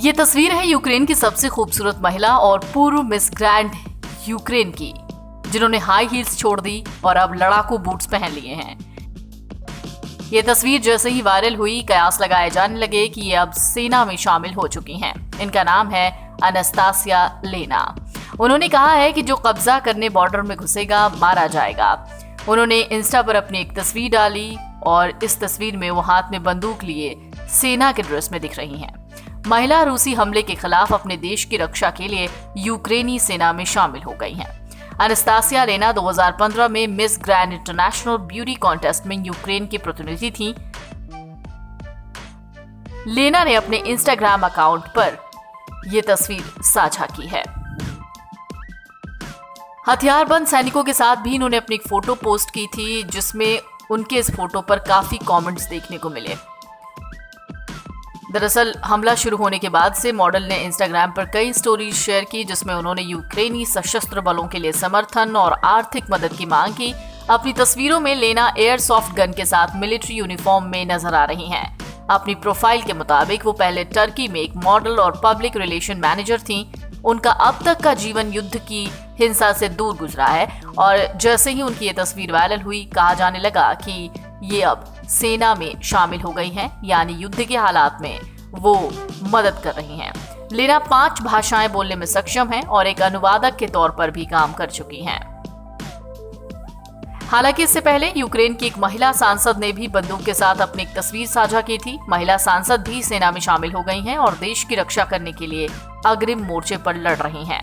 ये तस्वीर है यूक्रेन की सबसे खूबसूरत महिला और पूर्व मिस ग्रैंड यूक्रेन की, जिन्होंने हाई हील्स छोड़ दी और अब लड़ाकू बूट्स पहन लिए हैं। ये तस्वीर जैसे ही वायरल हुई, कयास लगाए जाने लगे कि ये अब सेना में शामिल हो चुकी हैं। इनका नाम है अनास्तासिया लेना। उन्होंने कहा है कि जो कब्जा करने बॉर्डर में घुसेगा मारा जाएगा। उन्होंने इंस्टा पर अपनी एक तस्वीर डाली और इस तस्वीर में वो हाथ में बंदूक लिए सेना के ड्रेस में दिख रही हैं। महिला रूसी हमले के खिलाफ अपने देश की रक्षा के लिए यूक्रेनी सेना में शामिल हो गई हैं। अनास्तासिया लेना 2015 में miss grand international beauty contest में यूक्रेन की प्रतिनिधि थी। लेना ने अपने इंस्टाग्राम अकाउंट पर यह तस्वीर साझा की है। हथियारबंद सैनिकों के साथ भी इन्होंने अपनी एक फोटो पोस्ट की थी, जिसमें उनके इस फोटो पर काफी कमेंट्स देखने को मिले। दरअसल हमला शुरू होने के बाद से मॉडल ने इंस्टाग्राम पर कई स्टोरीज शेयर की, जिसमें उन्होंने यूक्रेनी सशस्त्र बलों के लिए समर्थन और आर्थिक मदद की मांग की। अपनी तस्वीरों में लेना एयरसॉफ्ट गन के साथ मिलिट्री यूनिफॉर्म में नजर आ रही हैं। अपनी प्रोफाइल के मुताबिक वो पहले टर्की में एक मॉडल और पब्लिक रिलेशन मैनेजर थीं। उनका अब तक का जीवन युद्ध की हिंसा से दूर गुजरा है और जैसे ही उनकी ये तस्वीर वायरल हुई, कहा जाने लगा कि ये अब सेना में शामिल हो गई हैं, यानी युद्ध के हालात में वो मदद कर रही हैं। लेना 5 भाषाएं बोलने में सक्षम हैं और एक अनुवादक के तौर पर भी काम कर चुकी हैं। हालांकि इससे पहले यूक्रेन की एक महिला सांसद ने भी बंदूक के साथ अपनी एक तस्वीर साझा की थी। महिला सांसद भी सेना में शामिल हो गई हैं और देश की रक्षा करने के लिए अग्रिम मोर्चे पर लड़ रही हैं।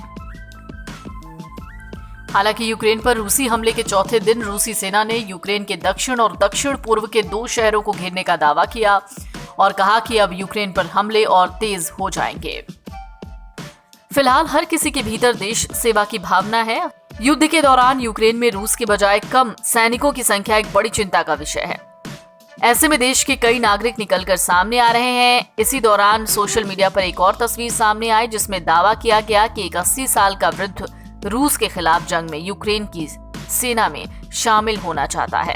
हालांकि यूक्रेन पर रूसी हमले के चौथे दिन रूसी सेना ने यूक्रेन के दक्षिण और दक्षिण पूर्व के 2 शहरों को घेरने का दावा किया और कहा कि अब यूक्रेन पर हमले और तेज हो जाएंगे। फिलहाल हर किसी के भीतर देश सेवा की भावना है। युद्ध के दौरान यूक्रेन में रूस के बजाय कम सैनिकों की संख्या एक बड़ी चिंता का विषय है। ऐसे में देश के कई नागरिक निकलकर सामने आ रहे हैं। इसी दौरान सोशल मीडिया पर एक और तस्वीर सामने आई, जिसमें दावा किया गया कि एक 80 साल का वृद्ध रूस के खिलाफ जंग में यूक्रेन की सेना में शामिल होना चाहता है।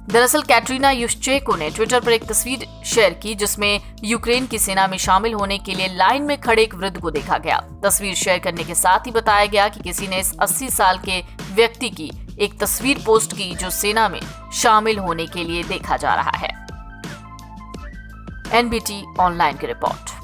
दरअसल कैटरीना युश्चेंको ने ट्विटर पर एक तस्वीर शेयर की, जिसमें यूक्रेन की सेना में शामिल होने के लिए लाइन में खड़े एक वृद्ध को देखा गया। तस्वीर शेयर करने के साथ ही बताया गया कि किसी ने इस 80 साल के व्यक्ति की एक तस्वीर पोस्ट की, जो सेना में शामिल होने के लिए देखा जा रहा है। NBT ऑनलाइन की रिपोर्ट।